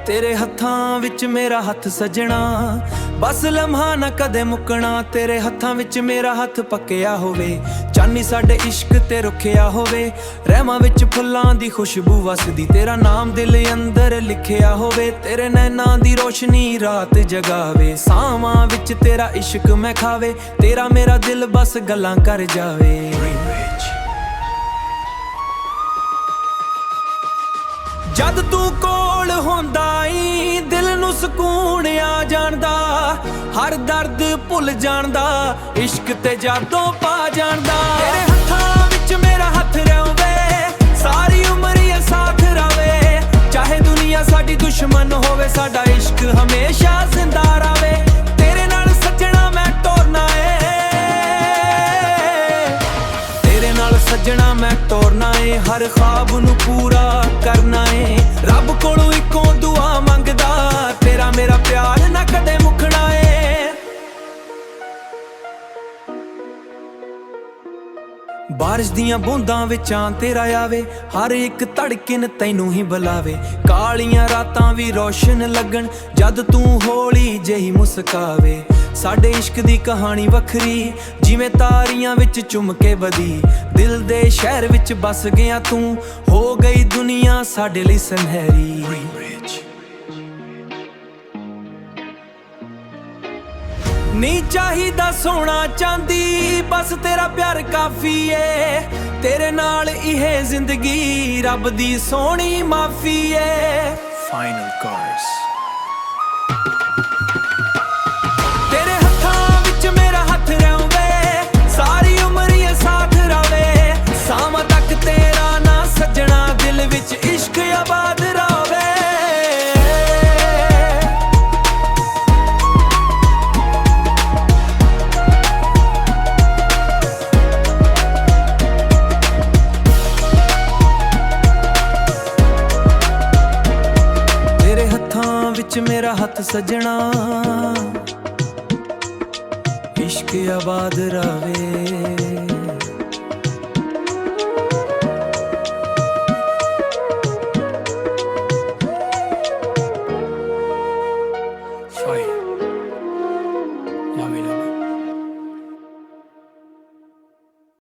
तेरे हत्थां विच मेरा हथ सजना, बस लम्हा ना कदे मुकना। तेरे हत्थां विच मेरा हथ पक्किया होवे, चांदी साडे इश्क ते रुखिया होवे। रहमां विच फुल्लां दी खुशबू वसदी, तेरा नाम दिल अंदर लिखिया होवे। तेरे नैनां दी रोशनी रात जगावे, सावां विच तेरा इश्क मैं खावे। तेरा मेरा दिल बस गल्लां कर जावे। जद तू कोल होंदा ई दिल नू सुकून आ जांदा, हर दर्द भुल जांदा, इश्क ते जादों पा जांदा। तेरे हत्थां विच मेरा हथ रवे, सारी उम्र ये साथ रवे। चाहे दुनिया साडी दुश्मन होवे, साडा इश्क हमेशा जिंदा रवे। तेरे नाल सजना मैं टोरना है, तेरे नाल सजना मैं टोरना है। हर ख्वाब नू पूरा करना है, रब कोलों इकों दुआ मंगदा। तेरा मेरा प्यार ना कदे मुकना है। बारिश दियां बूंदां विचां तेरा आवे, हर एक धड़कन तैनू ही बुलावे। कालियां रातां भी रोशन लगन, जद तू होली जही मुस्कावे। साडे इश्क दी कहानी वखरी, जिवें तारियां विच चुमके बदी। दिल दे शहर विच बस गया तू, हो गई दुनिया साडे लई सुनहरी। नहीं चाहिदा सोना चांदी, बस तेरा प्यार काफी है। तेरे नाल इहे जिंदगी रब दी सोहनी माफी है। Final chorus. तेरे हत्थां विच मेरा हथ रवे, सारी उम्र ये साथ रवे। सावां तक तेरा ना सजना, दिल विच इश्क आबाद रवे। विच मेरा हथ सजना, इश्क आबाद रवे।